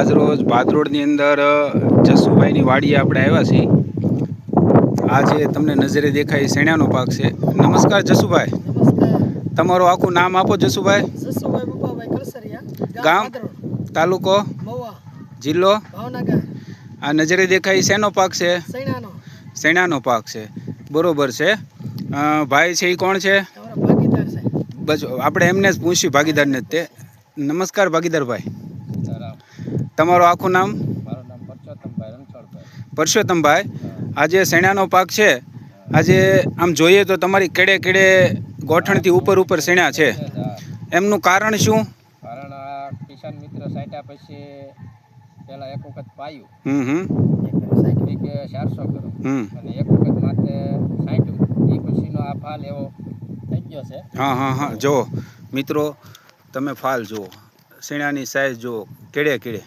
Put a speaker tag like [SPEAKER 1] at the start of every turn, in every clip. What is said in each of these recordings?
[SPEAKER 1] આજ રોજ ભાદરોડની અંદર જસુભાઈની વાડીએ આપણે આવ્યા છીએ. આજે તમને નજરે દેખાય શેણાનો પાક છે. નમસ્કાર જસુભાઈ. તમારું આખું નામ આપો જસુભાઈ.
[SPEAKER 2] જસુભાઈ બુપાભાઈ કલસરિયા,
[SPEAKER 1] ગામ, તાલુકો,
[SPEAKER 2] મહુવા,
[SPEAKER 1] જિલ્લો
[SPEAKER 2] ભાવનગર.
[SPEAKER 1] આ નજરે દેખાય શેનો પાક છે?
[SPEAKER 2] સૈણાનો.
[SPEAKER 1] શેણાનો પાક છે. બરોબર છે. ભાઈ છે એ કોણ છે?
[SPEAKER 2] અમારા ભાગીદાર છે.
[SPEAKER 1] બસ આપણે એમને જ પૂછ્યું, ભાગીદારને જ તે. નમસ્કાર ભાગીદારભાઈ. તમારું આખું નામ?
[SPEAKER 3] મારું નામ પરસોત્તમભાઈ રણછોડભાઈ.
[SPEAKER 1] પરસોત્તમભાઈ, આજે શેણાનો પાક છે. આજે આમ જોઈએ તો તમારી કેડે કેડે ગોઠણથી ઉપર શેણા છે. એમનું કારણ શું?
[SPEAKER 3] કારણ આ કિસાન મિત્ર સાંટ્યા પછી પહેલાં એક વખત પાયું, એ કે 400 કરો, અને એક વખત માથે સાંટ્યું, એ પછીનો આ ફાલ એવો થઈ ગયો છે.
[SPEAKER 1] હા જુઓ મિત્રો, તમે ફાલ જુઓ, શેણાની સાઈઝ જુઓ, કેડે કેડે.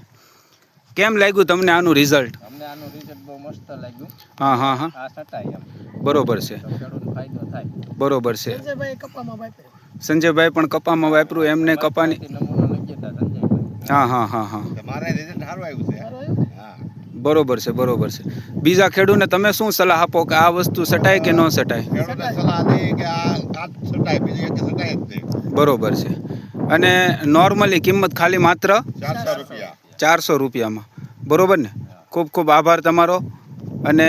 [SPEAKER 1] કેમ લાગ્યું તમને આનું રિઝલ્ટ?
[SPEAKER 3] અમને આનું રિઝલ્ટ બહુ મસ્ત લાગ્યું.
[SPEAKER 1] હા
[SPEAKER 3] આ સટાય એમ
[SPEAKER 1] બરોબર છે.
[SPEAKER 3] તો ખેડૂતને ફાયદો થાય.
[SPEAKER 1] બરોબર છે.
[SPEAKER 2] સંજયભાઈ કપામાં વાપર્યું.
[SPEAKER 1] સંજયભાઈ પણ કપામાં વાપર્યું, એમને કપાની.
[SPEAKER 3] નમૂનો લઈ જતા સંજયભાઈ.
[SPEAKER 1] હા
[SPEAKER 4] મારે રિઝલ્ટ સારું આવ્યું છે. હા,
[SPEAKER 1] બરોબર છે. બીજા ખેડૂતને તમે શું સલાહ આપો કે આ વસ્તુ સટાય કે ન સટાય?
[SPEAKER 4] ખેડૂતને સલાહ દે કે આ કાચ સટાય, બીજું એક સટાય જ નહીં.
[SPEAKER 1] બરોબર છે. અને નોર્મલી કિંમત ખાલી માત્ર
[SPEAKER 4] 400 રૂપિયા.
[SPEAKER 1] 400 રૂપિયામાં. બરોબર ને? ખૂબ ખૂબ આભાર તમારો. અને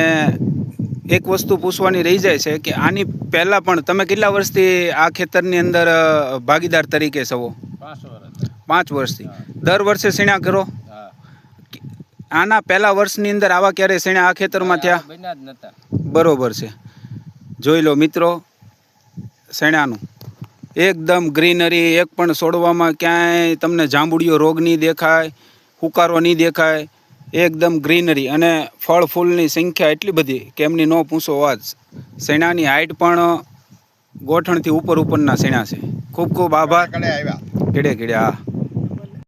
[SPEAKER 1] એક વસ્તુ પૂછવાની રહી જાય છે કે આની પહેલાં પણ તમે કેટલા વર્ષથી આ ખેતરની અંદર ભાગીદાર તરીકે છો?
[SPEAKER 3] 5 વર્ષ.
[SPEAKER 1] 5 વર્ષથી. દર વર્ષે શેણા કરો?
[SPEAKER 3] હા,
[SPEAKER 1] આના પહેલા વર્ષની અંદર આવા ક્યારે શેણા આ ખેતરમાં થયા?
[SPEAKER 3] બન્યા જ નતા.
[SPEAKER 1] બરોબર છે. જોઈ લો મિત્રો, શેણાનું એકદમ ગ્રીનરી, એક પણ છોડવામાં ક્યાંય તમને જાંબુડિયો રોગ નહીં દેખાય, હુકારો નહીં દેખાય, એકદમ ગ્રીનરી. અને ફળ ફૂલની સંખ્યા એટલી બધી કે એમની ન પૂછો વાત. શેણાની હાઈટ પણ ગોઠણથી ઉપરના શેણા છે. ખૂબ ખૂબ આભાર.
[SPEAKER 4] કડે આવ્યા.
[SPEAKER 1] કેડે હા.